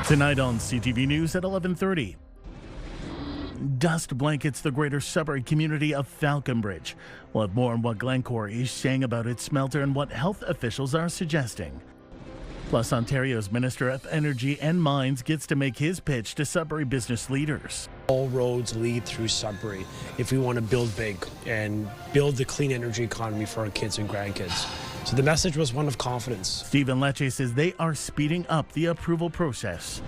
Tonight on CTV News at 11:30. Dust blankets the greater Sudbury community of Falconbridge. We'll have more on what Glencore is saying about its smelter and what health officials are suggesting. Plus, Ontario's Minister of Energy and Mines gets to make his pitch to Sudbury business leaders. All roads lead through Sudbury if we want to build big and build the clean energy economy for our kids and grandkids. So the message was one of confidence. Stephen Lecce says they are speeding up the approval process.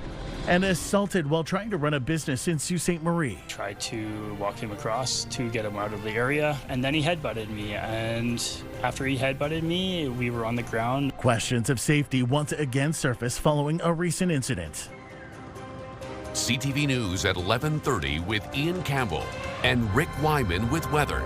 And assaulted while trying to run a business in Sault Ste. Marie. Tried to walk him across to get him out of the area, and then he headbutted me. And after he headbutted me, we were on the ground. Questions of safety once again surfaced following a recent incident. CTV News at 11:30 with Ian Campbell and Rick Wyman with weather.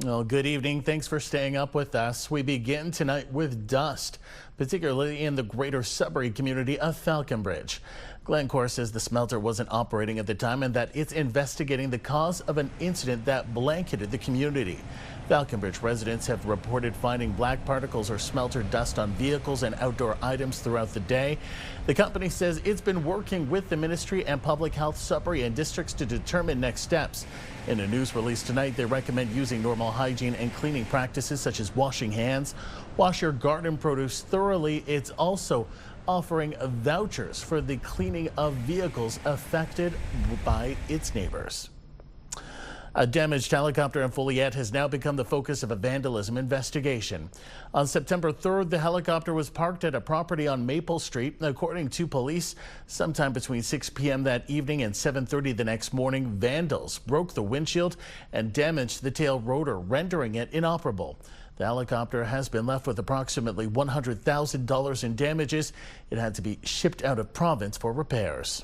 Well, good evening. Thanks for staying up with us. We begin tonight with dust, particularly in the greater Sudbury community of Falconbridge. Glencore says the smelter wasn't operating at the time and that it's investigating the cause of an incident that blanketed the community. Falconbridge residents have reported finding black particles or smelter dust on vehicles and outdoor items throughout the day. The company says it's been working with the Ministry and Public Health Sudbury and districts to determine next steps. In a news release tonight, they recommend using normal hygiene and cleaning practices such as washing hands, wash your garden produce thoroughly. It's also offering vouchers for the cleaning of vehicles affected by its neighbors. A damaged helicopter in Foleyet has now become the focus of a vandalism investigation. On September 3rd, the helicopter was parked at a property on Maple Street. According to police, sometime between 6 p.m. that evening and 7:30 the next morning, vandals broke the windshield and damaged the tail rotor, rendering it inoperable. The helicopter has been left with approximately $100,000 in damages. It had to be shipped out of province for repairs.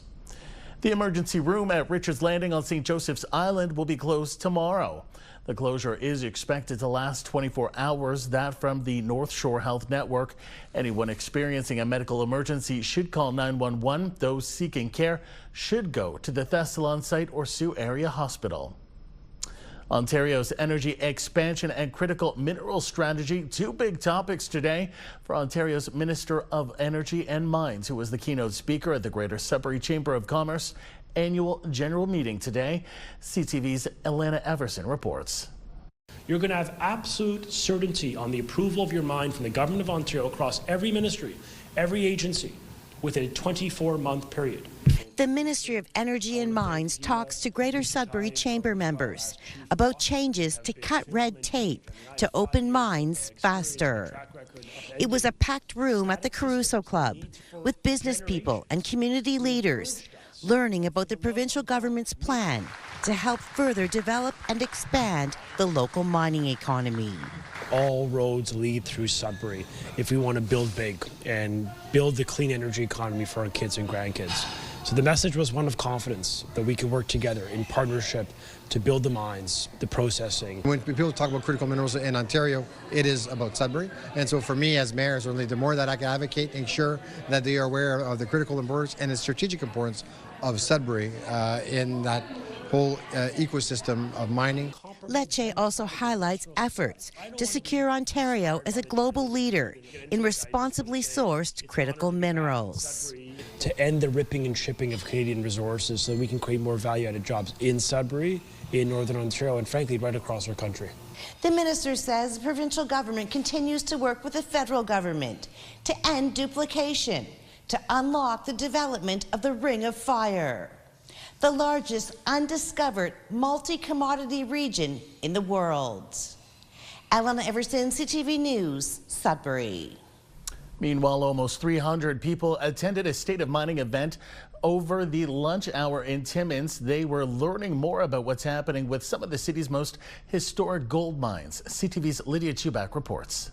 The emergency room at Richards Landing on St. Joseph's Island will be closed tomorrow. The closure is expected to last 24 hours, that from the North Shore Health Network. Anyone experiencing a medical emergency should call 911. Those seeking care should go to the Thessalon site or Sioux Area Hospital. Ontario's energy expansion and critical mineral strategy, two big topics today for Ontario's Minister of Energy and Mines, who was the keynote speaker at the Greater Sudbury Chamber of Commerce annual general meeting today. CTV's Elena Everson reports. You're going to have absolute certainty on the approval of your mine from the Government of Ontario across every ministry, every agency, within a 24-month period. The Ministry of Energy and Mines talks to Greater Sudbury Chamber members about changes to cut red tape to open mines faster. It was a packed room at the Caruso Club with business people and community leaders learning about the provincial government's plan to help further develop and expand the local mining economy. All roads lead through Sudbury if we want to build big and build the clean energy economy for our kids and grandkids. So the message was one of confidence, that we could work together in partnership to build the mines, the processing. When people talk about critical minerals in Ontario, it is about Sudbury. And so for me as mayor, certainly the more that I can advocate, ensure that they are aware of the critical importance and the strategic importance of Sudbury in that whole ecosystem of mining. Lecce also highlights efforts to secure Ontario as a global leader in responsibly sourced critical minerals. To end the ripping and shipping of Canadian resources so that we can create more value-added jobs in Sudbury, in Northern Ontario, and frankly, right across our country. The minister says the provincial government continues to work with the federal government to end duplication, to unlock the development of the Ring of Fire, the largest undiscovered multi-commodity region in the world. Elena Everson, CTV News, Sudbury. Meanwhile, almost 300 people attended a state of mining event over the lunch hour in Timmins. They were learning more about what's happening with some of the city's most historic gold mines. CTV's Lydia Chubak reports.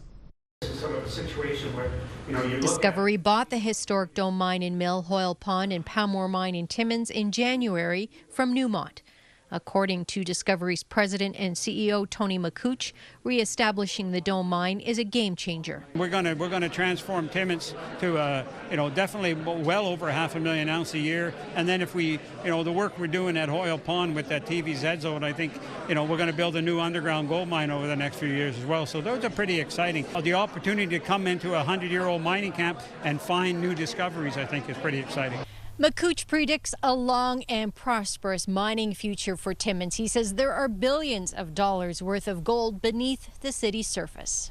Sort of a situation where, Discovery bought the historic Dome Mine in Mill, Hoyle Pond, and Palmore Mine in Timmins in January from Newmont. According to Discovery's president and CEO Tony McCooch, re-establishing the Dome mine is a game changer. We're going to transform Timmins to definitely well over 500,000 ounces a year, and then if we the work we're doing at Hoyle Pond with that TVZ zone, I think we're going to build a new underground gold mine over the next few years as well. So those are pretty exciting. The opportunity to come into a 100-year-old mining camp and find new discoveries, I think, is pretty exciting. McCooch predicts a long and prosperous mining future for Timmins. He says there are billions of dollars worth of gold beneath the city's surface.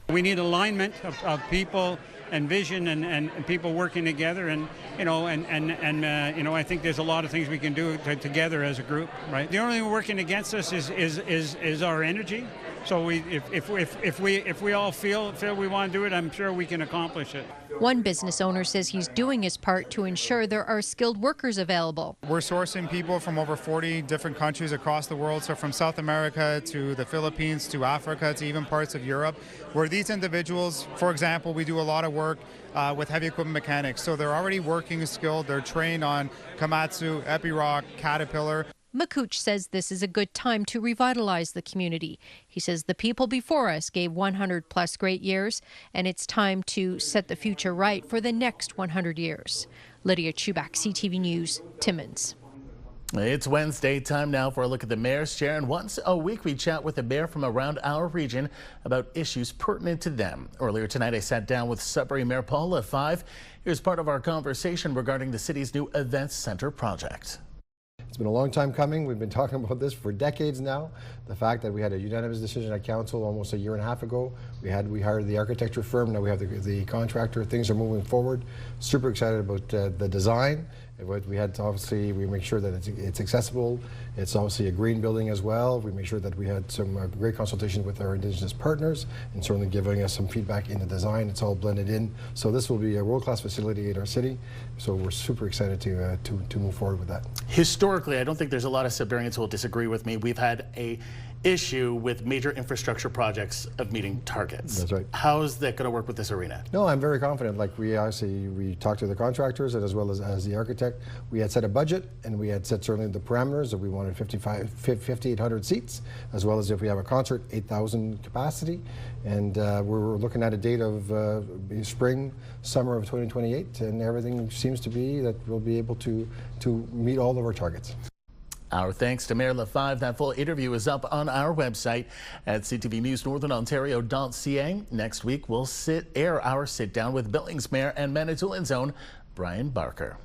We need alignment of people and vision and people working together, and I think there's a lot of things we can do together as a group, right? The only thing working against us is our energy. So if we all feel we want to do it, I'm sure we can accomplish it. One business owner says he's doing his part to ensure there are skilled workers available. We're sourcing people from over 40 different countries across the world, so from South America to the Philippines to Africa to even parts of Europe, where these individuals, for example, we do a lot of work with heavy equipment mechanics, so they're already working skilled, they're trained on Komatsu, Epiroc, Caterpillar. McCooch says this is a good time to revitalize the community. He says the people before us gave 100 plus great years, and it's time to set the future right for the next 100 years. Lydia Chubak, CTV News, Timmins. It's Wednesday, time now for a look at the mayor's chair, and once a week we chat with a mayor from around our region about issues pertinent to them. Earlier tonight I sat down with Sudbury Mayor Paul Lefebvre. Here's part of our conversation regarding the city's new events center project. It's been a long time coming. We've been talking about this for decades now. The fact that we had a unanimous decision at council almost a year and a half ago. We hired the architecture firm. Now we have the contractor. Things are moving forward. Super excited about the design. We had to obviously we make sure that it's accessible. It's obviously a green building as well. We make sure that we had some great consultation with our Indigenous partners and certainly giving us some feedback in the design. It's all blended in. So this will be a world-class facility in our city. So we're super excited to move forward with that. Historically, I don't think there's a lot of Sudburyans who will disagree with me. We've had a issue with major infrastructure projects of meeting targets. That's right. How's that going to work with this arena? No, I'm very confident. Like we talked to the contractors and as well as the architect. We had set a budget and we had set certainly the parameters that we wanted 5,800 seats, as well as if we have a concert, 8,000 capacity. And we're looking at a date of spring, summer of 2028, and everything seems to be that we'll be able to meet all of our targets. Our thanks to Mayor Lefebvre. That full interview is up on our website at CTVNewsNorthernOntario.ca. Next week, we'll air our sit-down with Billings Mayor and Manitoulин's own Brian Barker.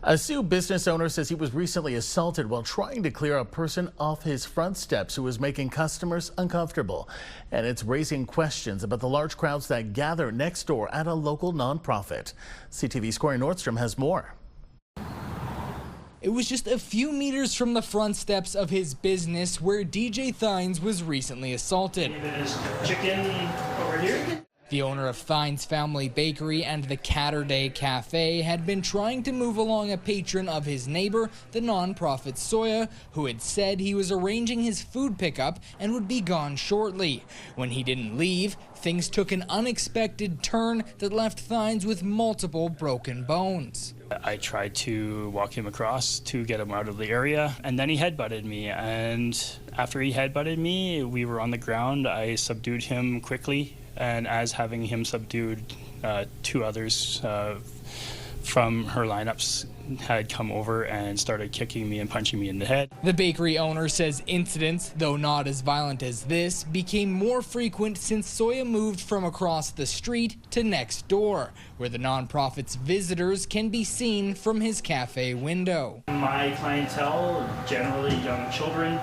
A Sioux business owner says he was recently assaulted while trying to clear a person off his front steps who was making customers uncomfortable. And it's raising questions about the large crowds that gather next door at a local nonprofit. CTV's Corey Nordstrom has more. It was just a few meters from the front steps of his business where DJ Thines was recently assaulted. Chicken over here. The owner of Thines Family Bakery and the Catterday Cafe had been trying to move along a patron of his neighbor, the nonprofit Soya, who had said he was arranging his food pickup and would be gone shortly. When he didn't leave, things took an unexpected turn that left Thines with multiple broken bones. I tried to walk him across to get him out of the area, and then he headbutted me. And after he headbutted me, we were on the ground. I subdued him quickly, and as having him subdued, two others from her lineups had come over and started kicking me and punching me in the head. The bakery owner says incidents, though not as violent as this, became more frequent since Soya moved from across the street to next door, where the nonprofit's visitors can be seen from his cafe window. My clientele, generally young children,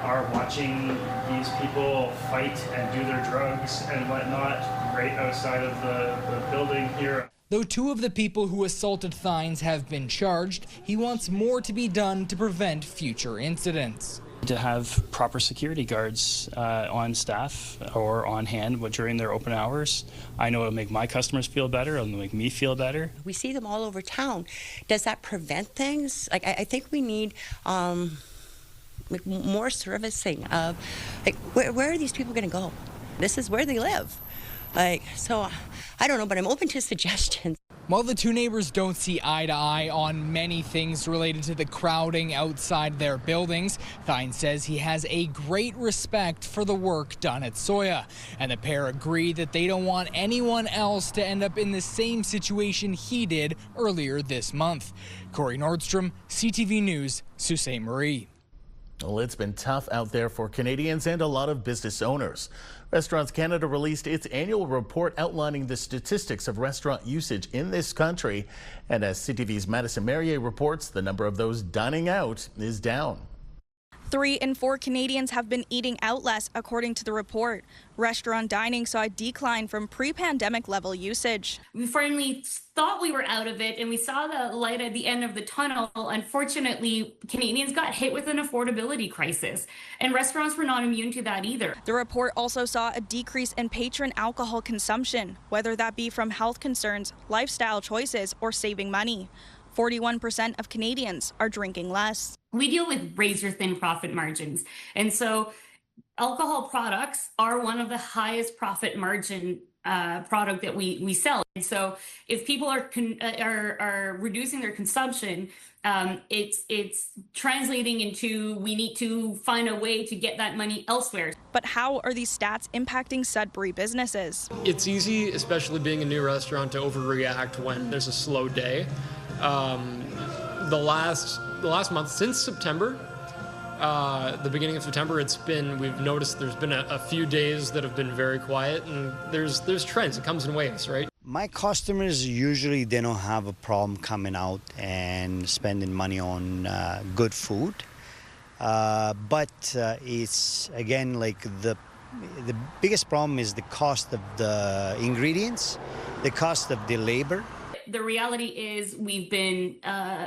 are watching these people fight and do their drugs and whatnot right outside of the building here. Though two of the people who assaulted Thines have been charged, he wants more to be done to prevent future incidents. To have proper security guards on staff or on hand during their open hours, I know it'll make my customers feel better, it'll make me feel better. We see them all over town. Does that prevent things? Like, I think we need more servicing of, like, where are these people going to go? This is where they live. So I don't know, but I'm open to suggestions. While the two neighbors don't see eye to eye on many things related to the crowding outside their buildings, Thine says he has a great respect for the work done at Soya. And the pair agree that they don't want anyone else to end up in the same situation he did earlier this month. Corey Nordstrom, CTV News, Sault Ste. Marie. Well, it's been tough out there for Canadians and a lot of business owners. Restaurants Canada released its annual report outlining the statistics of restaurant usage in this country. And as CTV's Madison Merrier reports, the number of those dining out is down. 3 in 4 Canadians have been eating out less, according to the report. Restaurant dining saw a decline from pre-pandemic level usage. We finally thought we were out of it and we saw the light at the end of the tunnel. Unfortunately, Canadians got hit with an affordability crisis, and restaurants were not immune to that either. The report also saw a decrease in patron alcohol consumption, whether that be from health concerns, lifestyle choices, or saving money. 41% of Canadians are drinking less. We deal with razor-thin profit margins, and so alcohol products are one of the highest profit margin product that we sell. And so if people are reducing their consumption, it's translating into we need to find a way to get that money elsewhere. But how are these stats impacting Sudbury businesses? It's easy, especially being a new restaurant, to overreact when there's a slow day. The last month, since September, the beginning of September, we've noticed there's been a few days that have been very quiet, and there's trends. It comes in waves, right? My customers usually, they don't have a problem coming out and spending money on good food, but it's again like the biggest problem is the cost of the ingredients, the cost of the labor. The reality is we've been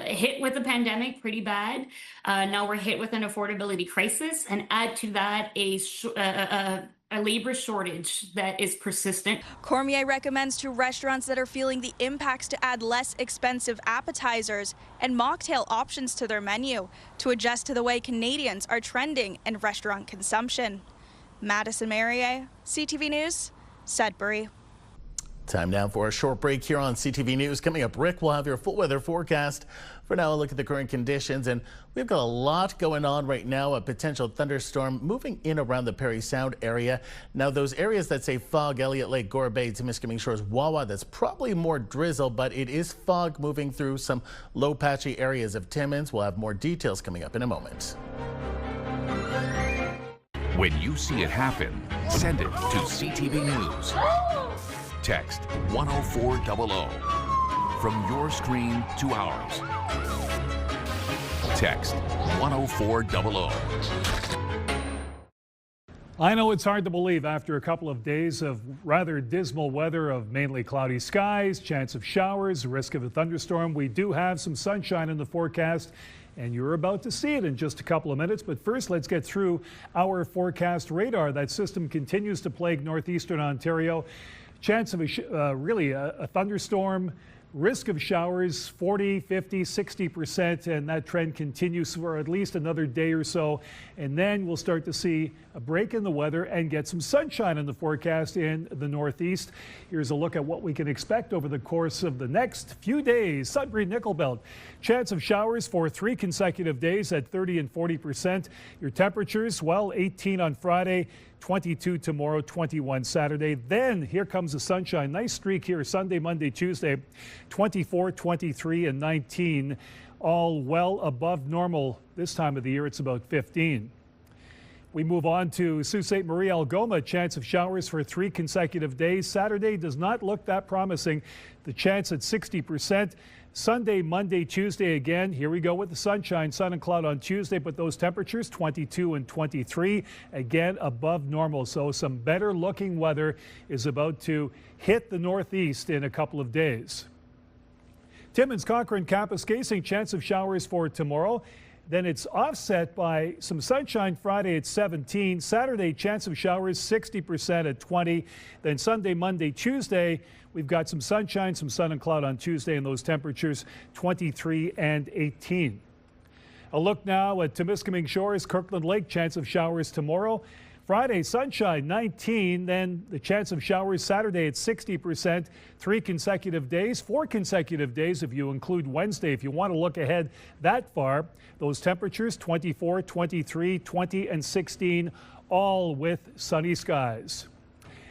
hit with the pandemic pretty bad. Now we're hit with an affordability crisis, and add to that a labor shortage that is persistent. Cormier recommends to restaurants that are feeling the impacts to add less expensive appetizers and mocktail options to their menu to adjust to the way Canadians are trending in restaurant consumption. Madison Merrier, CTV News, Sudbury. Time now for a short break here on CTV News. Coming up, Rick will have your full weather forecast. For now, a look at the current conditions, and we've got a lot going on right now. A potential thunderstorm moving in around the Parry Sound area. Now, those areas that say fog, Elliott Lake, Gore Bay, Timiskaming Shores, Wawa, that's probably more drizzle, but it is fog moving through some low patchy areas of Timmins. We'll have more details coming up in a moment. When you see it happen, send it to CTV News. Text 10400 from your screen to ours. Text 10400. I know it's hard to believe after a couple of days of rather dismal weather of mainly cloudy skies, chance of showers, risk of a thunderstorm. We do have some sunshine in the forecast, and you're about to see it in just a couple of minutes. But first, let's get through our forecast radar. That system continues to plague northeastern Ontario. Chance of a thunderstorm, risk of showers 40, 50, 60%, and that trend continues for at least another day or so. And then we'll start to see a break in the weather and get some sunshine in the forecast in the northeast. Here's a look at what we can expect over the course of the next few days. Sudbury Nickel Belt, chance of showers for 3 consecutive days at 30 and 40%. Your temperatures, well, 18 on Friday, 22 tomorrow, 21 Saturday. Then here comes the sunshine. Nice streak here Sunday, Monday, Tuesday, 24, 23, and 19. All well above normal this time of the year. It's about 15. We move on to Sault Ste. Marie, Algoma. Chance of showers for 3 consecutive days. Saturday does not look that promising. The chance at 60%. Sunday, Monday, Tuesday again. Here we go with the sunshine, sun and cloud on Tuesday, but those temperatures 22 and 23, again above normal. So some better looking weather is about to hit the northeast in a couple of days. Timmins, Cochrane, Kapuskasing, chance of showers for tomorrow. Then it's offset by some sunshine Friday at 17. Saturday, chance of showers 60% at 20. Then Sunday, Monday, Tuesday, we've got some sunshine, some sun and cloud on Tuesday, and those temperatures 23 and 18. A look now at Timiskaming Shores, Kirkland Lake, chance of showers tomorrow. Friday, sunshine 19, then the chance of showers Saturday at 60%, 3 consecutive days, 4 consecutive days if you include Wednesday. If you want to look ahead that far, those temperatures 24, 23, 20 and 16, all with sunny skies.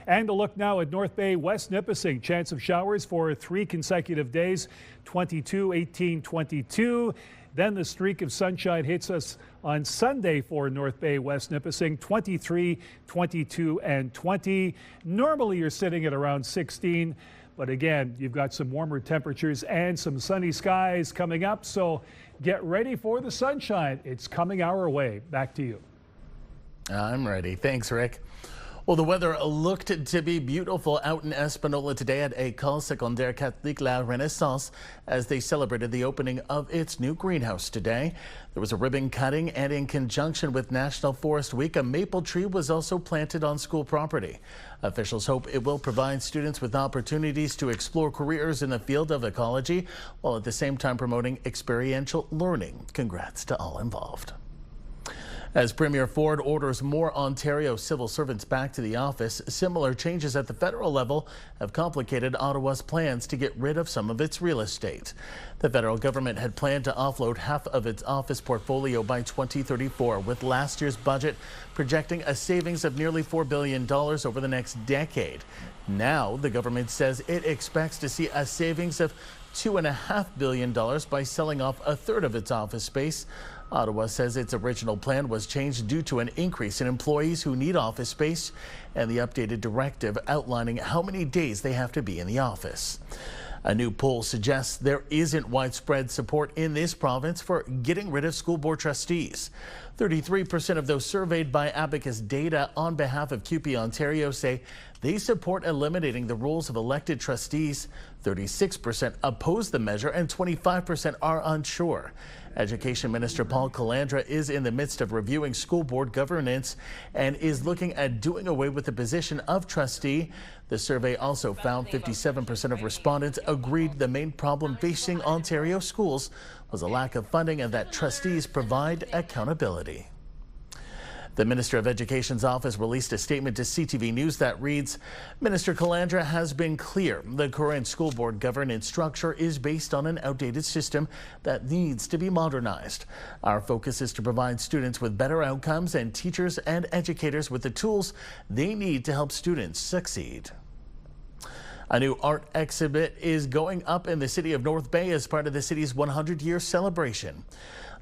And a look now at North Bay, West Nipissing. Chance of showers for 3 consecutive days, 22, 18, 22. Then the streak of sunshine hits us on Sunday for North Bay, West Nipissing, 23, 22, and 20. Normally you're sitting at around 16, but again, you've got some warmer temperatures and some sunny skies coming up, so get ready for the sunshine. It's coming our way. Back to you. I'm ready. Thanks, Rick. Well, the weather looked to be beautiful out in Espanola today at École Secondaire Catholique La Renaissance as they celebrated the opening of its new greenhouse today. There was a ribbon cutting, and in conjunction with National Forest Week, a maple tree was also planted on school property. Officials hope it will provide students with opportunities to explore careers in the field of ecology, while at the same time promoting experiential learning. Congrats to all involved. As Premier Ford orders more Ontario civil servants back to the office, similar changes at the federal level have complicated Ottawa's plans to get rid of some of its real estate. The federal government had planned to offload half of its office portfolio by 2034, with last year's budget projecting a savings of nearly $4 billion over the next decade. Now, the government says it expects to see a savings of $2.5 billion by selling off a third of its office space. Ottawa says its original plan was changed due to an increase in employees who need office space and the updated directive outlining how many days they have to be in the office. A new poll suggests there isn't widespread support in this province for getting rid of school board trustees. 33% of those surveyed by Abacus Data on behalf of CUPE Ontario say they support eliminating the roles of elected trustees. 36% oppose the measure and 25% are unsure. Education Minister Paul Calandra is in the midst of reviewing school board governance and is looking at doing away with the position of trustee. The survey also found 57% of respondents agreed the main problem facing Ontario schools was a lack of funding and that trustees provide accountability. The Minister of Education's office released a statement to CTV News that reads, Minister Calandra has been clear the current school board governance structure is based on an outdated system that needs to be modernized. Our focus is to provide students with better outcomes and teachers and educators with the tools they need to help students succeed. A new art exhibit is going up in the city of North Bay as part of the city's 100-year celebration.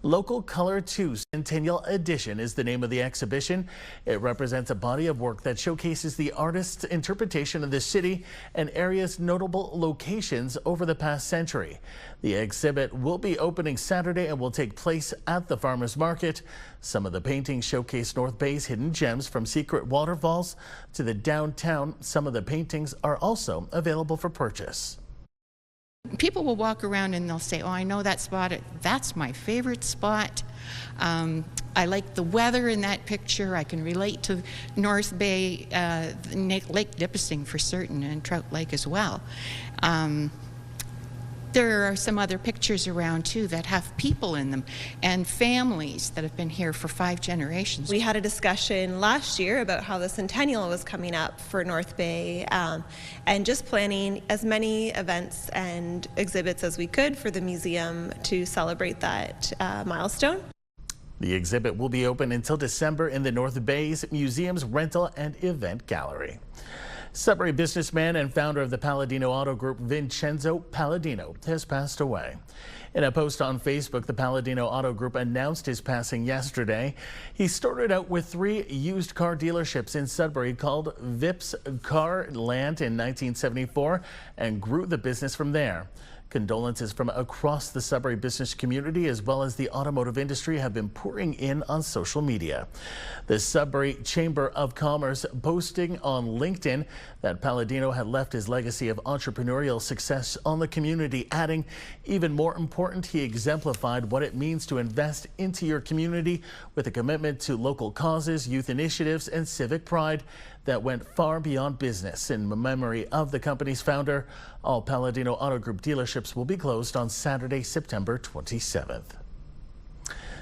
Local Color 2 Centennial Edition is the name of the exhibition. It represents a body of work that showcases the artist's interpretation of the city and area's notable locations over the past century. The exhibit will be opening Saturday and will take place at the Farmers Market. Some of the paintings showcase North Bay's hidden gems, from secret waterfalls to the downtown. Some of the paintings are also available for purchase. People will walk around and they'll say, oh, I know that spot. That's my favorite spot. I like the weather in that picture. I can relate to North Bay, Lake Nipissing for certain, and Trout Lake as well. There are some other pictures around too that have people in them and families that have been here for 5 generations. We had a discussion last year about how the centennial was coming up for North Bay, and just planning as many events and exhibits as we could for the museum to celebrate that milestone. The exhibit will be open until December in the North Bay's Museum's Rental and Event Gallery. Sudbury businessman and founder of the Palladino Auto Group, Vincenzo Palladino, has passed away. In a post on Facebook, the Palladino Auto Group announced his passing yesterday. He started out with 3 used car dealerships in Sudbury called Vips Car Land in 1974 and grew the business from there. Condolences from across the Sudbury business community as well as the automotive industry have been pouring in on social media. The Sudbury Chamber of Commerce posting on LinkedIn that Palladino had left his legacy of entrepreneurial success on the community, adding, even more important, he exemplified what it means to invest into your community with a commitment to local causes, youth initiatives, and civic pride that went far beyond business. In memory of the company's founder, all Palladino Auto Group dealerships will be closed on Saturday, September 27th.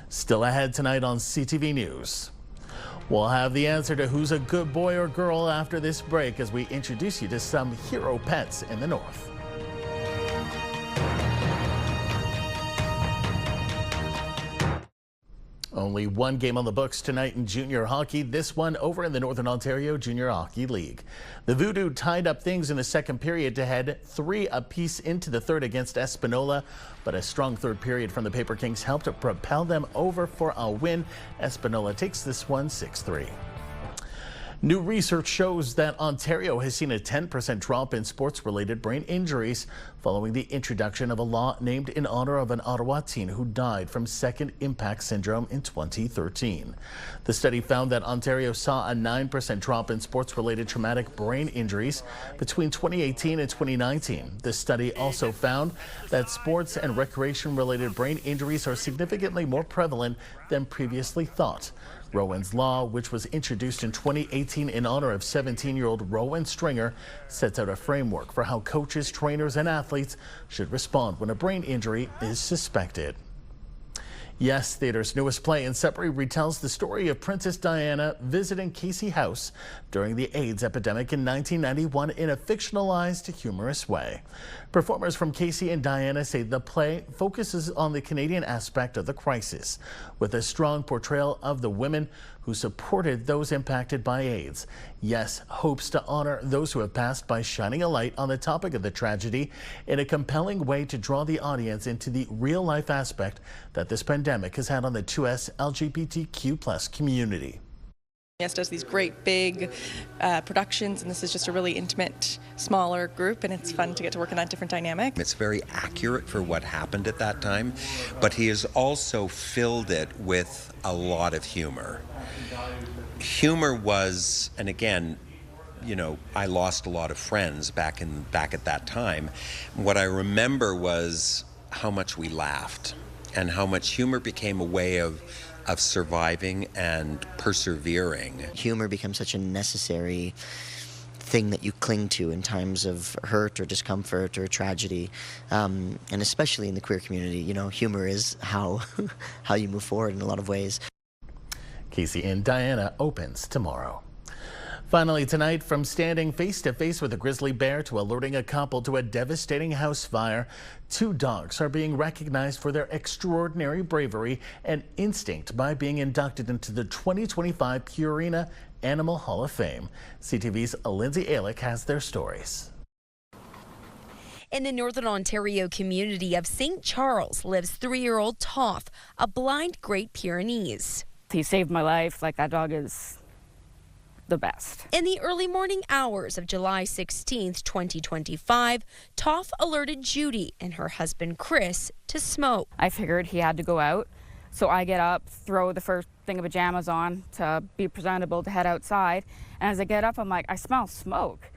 Still ahead tonight on CTV News. We'll have the answer to who's a good boy or girl after this break as we introduce you to some hero pets in the north. Only one game on the books tonight in junior hockey, this one over in the Northern Ontario Junior Hockey League. The Voodoo tied up things in the second period to head 3 apiece into the third against Espanola, but a strong third period from the Paper Kings helped to propel them over for a win. Espanola takes this one 6-3. New research shows that Ontario has seen a 10% drop in sports-related brain injuries following the introduction of a law named in honor of an Ottawa teen who died from second impact syndrome in 2013. The study found that Ontario saw a 9% drop in sports-related traumatic brain injuries between 2018 and 2019. The study also found that sports and recreation-related brain injuries are significantly more prevalent than previously thought. Rowan's Law, which was introduced in 2018 in honor of 17-year-old Rowan Stringer, sets out a framework for how coaches, trainers, and athletes should respond when a brain injury is suspected. Yes, theater's newest play in Sudbury retells the story of Princess Diana visiting Casey House during the AIDS epidemic in 1991 in a fictionalized, humorous way. Performers from Casey and Diana say the play focuses on the Canadian aspect of the crisis, with a strong portrayal of the women who supported those impacted by AIDS. Yes hopes to honor those who have passed by shining a light on the topic of the tragedy in a compelling way to draw the audience into the real-life aspect that this pandemic has had on the 2S LGBTQ+ community. Yes does these great big productions, and this is just a really intimate, smaller group, and it's fun to get to work in that different dynamic. It's very accurate for what happened at that time, but he has also filled it with a lot of humor. Humor was, and again, you know, I lost a lot of friends back at that time. What I remember was how much we laughed and how much humor became a way of surviving and persevering. Humor becomes such a necessary thing that you cling to in times of hurt or discomfort or tragedy, and especially in the queer community. You know, humor is how you move forward in a lot of ways. Casey and Diana opens tomorrow. Finally tonight, from standing face-to-face with a grizzly bear to alerting a couple to a devastating house fire, 2 dogs are being recognized for their extraordinary bravery and instinct by being inducted into the 2025 Purina Animal Hall of Fame. CTV's Lindsay Alick has their stories. In the Northern Ontario community of St. Charles lives 3-year-old Toff, a blind Great Pyrenees. He saved my life. Like, that dog is the best. In the early morning hours of July 16th, 2025, Toff alerted Judy and her husband Chris to smoke. I figured he had to go out, so I get up, throw the first thing of pajamas on to be presentable to head outside, and as I get up, I'm like, I smell smoke.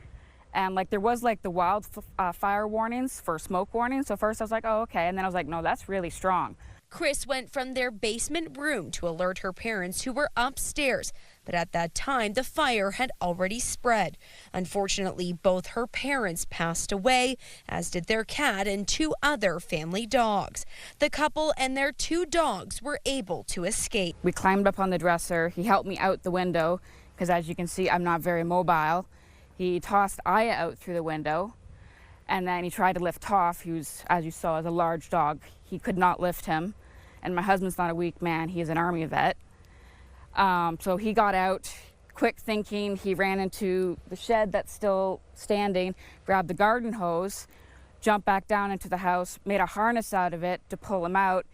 And like, there was like the wild fire warnings for smoke warnings, so first I was like, oh, okay, and then I was like, no, that's really strong. Chris went from their basement room to alert her parents who were upstairs, but at that time the fire had already spread. Unfortunately, both her parents passed away, as did their cat and 2 other family dogs. The couple and their 2 dogs were able to escape. We climbed up on the dresser. He helped me out the window because, as you can see, I'm not very mobile. He tossed Aya out through the window, and then he tried to lift Toff, who's, as you saw, is a large dog. He could not lift him. And my husband's not a weak man, he is an Army vet. So he got out, quick thinking, he ran into the shed that's still standing, grabbed the garden hose, jumped back down into the house, made a harness out of it to pull him out.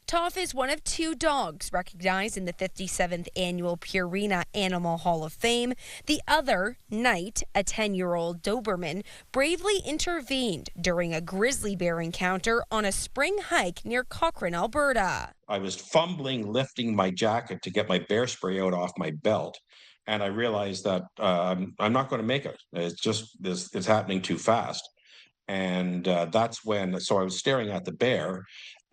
Toff is one of 2 dogs recognized in the 57th annual Purina Animal Hall of Fame. The other, Knight, a 10-year-old Doberman, bravely intervened during a grizzly bear encounter on a spring hike near Cochrane, Alberta. I was fumbling, lifting my jacket to get my bear spray out off my belt, and I realized that I'm not going to make it. It's happening too fast. And that's when, so I was staring at the bear,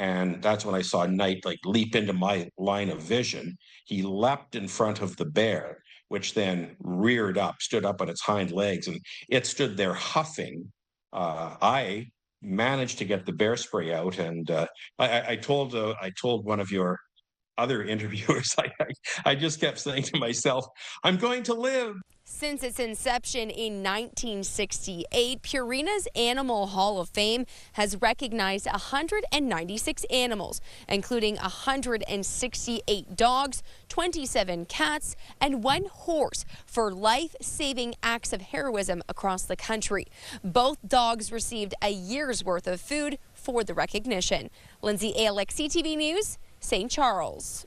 and that's when I saw Knight like leap into my line of vision. He leapt in front of the bear, which then reared up, stood up on its hind legs, and it stood there huffing. I managed to get the bear spray out, and I told one of your other interviewers, I just kept saying to myself, I'm going to live. Since its inception in 1968, Purina's Animal Hall of Fame has recognized 196 animals, including 168 dogs, 27 cats, and 1 horse for life-saving acts of heroism across the country. Both dogs received a year's worth of food for the recognition. Lindsay Alick, CTV News, St. Charles.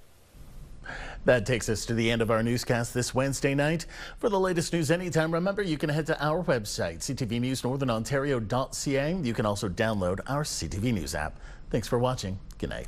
That takes us to the end of our newscast this Wednesday night. For the latest news anytime, remember you can head to our website, CTVNewsNorthernOntario.ca. You can also download our CTV News app. Thanks for watching. Good night.